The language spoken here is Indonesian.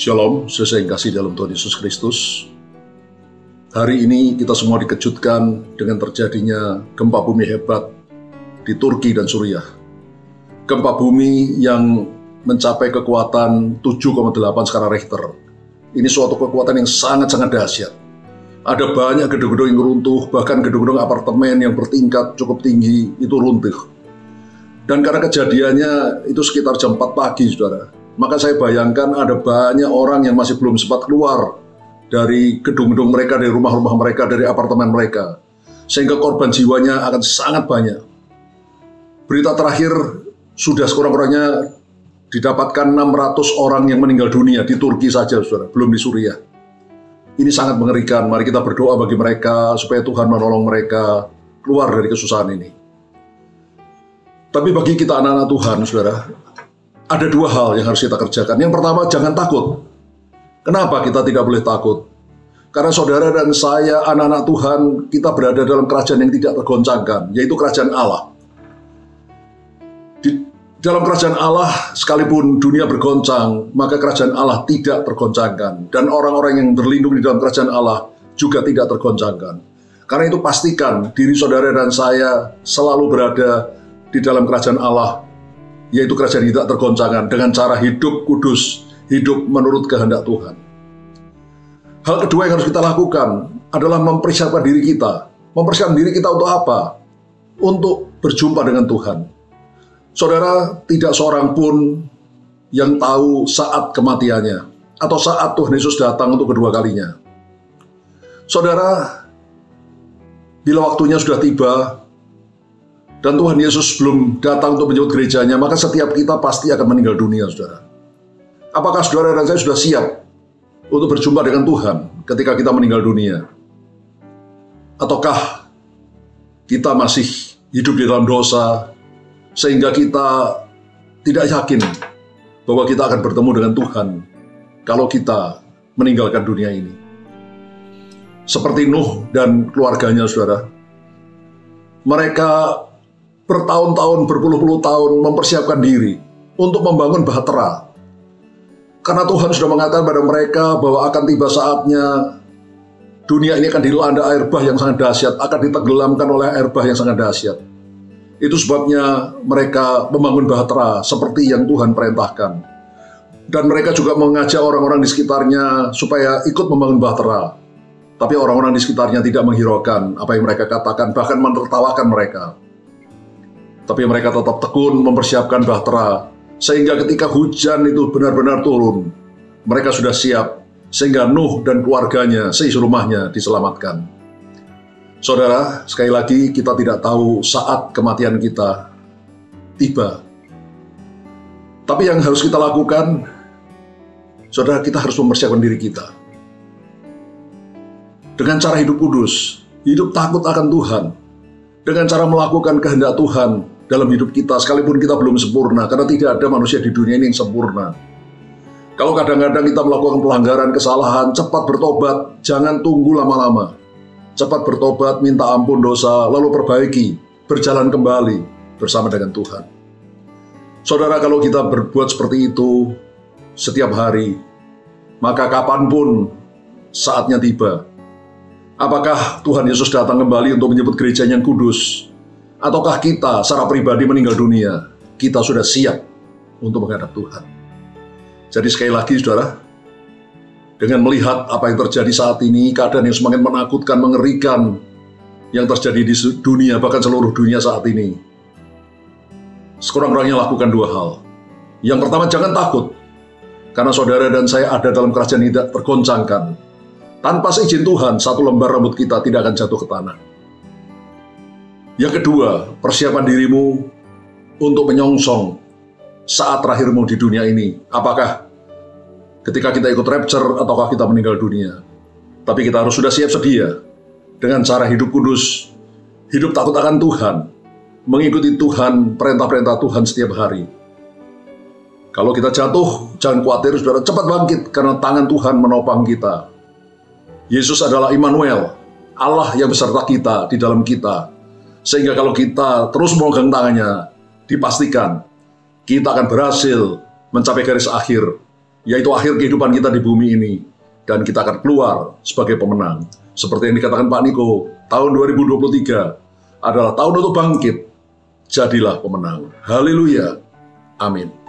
Shalom, sesuai kasih dalam Tuhan Yesus Kristus. Hari ini kita semua dikejutkan dengan terjadinya gempa bumi hebat di Turki dan Suriah. Gempa bumi yang mencapai kekuatan 7,8 skala Richter. Ini suatu kekuatan yang sangat-sangat dahsyat. Ada banyak gedung-gedung yang runtuh, bahkan gedung-gedung apartemen yang bertingkat cukup tinggi itu runtuh. Dan karena kejadiannya itu sekitar jam 4 pagi, saudara. Maka saya bayangkan ada banyak orang yang masih belum sempat keluar dari gedung-gedung mereka, dari rumah-rumah mereka, dari apartemen mereka. Sehingga korban jiwanya akan sangat banyak. Berita terakhir sudah sekurang-kurangnya didapatkan 600 orang yang meninggal dunia di Turki saja, saudara, belum di Suriah. Ini sangat mengerikan. Mari kita berdoa bagi mereka supaya Tuhan menolong mereka keluar dari kesusahan ini. Tapi bagi kita anak-anak Tuhan, saudara, ada dua hal yang harus kita kerjakan. Yang pertama, jangan takut. Kenapa kita tidak boleh takut? Karena saudara dan saya, anak-anak Tuhan, kita berada dalam kerajaan yang tidak tergoncangkan, yaitu kerajaan Allah. Di dalam kerajaan Allah, sekalipun dunia bergoncang, maka kerajaan Allah tidak tergoncangkan. Dan orang-orang yang berlindung di dalam kerajaan Allah juga tidak tergoncangkan. Karena itu pastikan diri saudara dan saya selalu berada di dalam kerajaan Allah, yaitu kerajaan tidak tergoncangkan, dengan cara hidup kudus, hidup menurut kehendak Tuhan. Hal kedua yang harus kita lakukan adalah mempersiapkan diri kita. Mempersiapkan diri kita untuk apa? Untuk berjumpa dengan Tuhan. Saudara, tidak seorang pun yang tahu saat kematiannya, atau saat Tuhan Yesus datang untuk kedua kalinya. Saudara, bila waktunya sudah tiba, dan Tuhan Yesus belum datang untuk menjemput gerejanya, maka setiap kita pasti akan meninggal dunia, saudara. Apakah saudara dan saya sudah siap untuk berjumpa dengan Tuhan ketika kita meninggal dunia? Ataukah kita masih hidup di dalam dosa, sehingga kita tidak yakin bahwa kita akan bertemu dengan Tuhan kalau kita meninggalkan dunia ini? Seperti Nuh dan keluarganya, saudara. Mereka bertahun-tahun, berpuluh-puluh tahun mempersiapkan diri untuk membangun bahtera. Karena Tuhan sudah mengatakan pada mereka bahwa akan tiba saatnya dunia ini akan dilanda air bah yang sangat dahsyat, akan ditenggelamkan oleh air bah yang sangat dahsyat. Itu sebabnya mereka membangun bahtera seperti yang Tuhan perintahkan. Dan mereka juga mengajak orang-orang di sekitarnya supaya ikut membangun bahtera. Tapi orang-orang di sekitarnya tidak menghiraukan apa yang mereka katakan, bahkan menertawakan mereka. Tapi mereka tetap tekun mempersiapkan bahtera, sehingga ketika hujan itu benar-benar turun, mereka sudah siap, sehingga Nuh dan keluarganya, seisi rumahnya diselamatkan. Saudara, sekali lagi kita tidak tahu saat kematian kita tiba. Tapi yang harus kita lakukan, saudara, kita harus mempersiapkan diri kita. Dengan cara hidup kudus, hidup takut akan Tuhan, dengan cara melakukan kehendak Tuhan dalam hidup kita, sekalipun kita belum sempurna, karena tidak ada manusia di dunia ini yang sempurna. Kalau kadang-kadang kita melakukan pelanggaran, kesalahan, cepat bertobat, jangan tunggu lama-lama. Cepat bertobat, minta ampun dosa, lalu perbaiki, berjalan kembali bersama dengan Tuhan. Saudara, kalau kita berbuat seperti itu setiap hari, maka kapanpun saatnya tiba, apakah Tuhan Yesus datang kembali untuk menjemput gerejanya yang kudus, ataukah kita secara pribadi meninggal dunia, kita sudah siap untuk menghadap Tuhan. Jadi sekali lagi, saudara, dengan melihat apa yang terjadi saat ini, keadaan yang semakin menakutkan, mengerikan yang terjadi di dunia, bahkan seluruh dunia saat ini, sekurang-kurangnya lakukan dua hal. Yang pertama, jangan takut, karena saudara dan saya ada dalam kerajaan yang tidak tergoncangkan. Tanpa seizin Tuhan, satu lembar rambut kita tidak akan jatuh ke tanah. Yang kedua, persiapan dirimu untuk menyongsong saat terakhirmu di dunia ini. Apakah ketika kita ikut rapture ataukah kita meninggal dunia? Tapi kita harus sudah siap sedia dengan cara hidup kudus, hidup takut akan Tuhan, mengikuti Tuhan, perintah-perintah Tuhan setiap hari. Kalau kita jatuh, jangan khawatir, saudara, cepat bangkit karena tangan Tuhan menopang kita. Yesus adalah Immanuel, Allah yang beserta kita di dalam kita. Sehingga kalau kita terus memegang tangannya, dipastikan kita akan berhasil mencapai garis akhir yaitu akhir kehidupan kita di bumi ini, dan kita akan keluar sebagai pemenang. Seperti yang dikatakan Pak Niko, tahun 2023 adalah tahun untuk bangkit. Jadilah pemenang. Haleluya. Amin.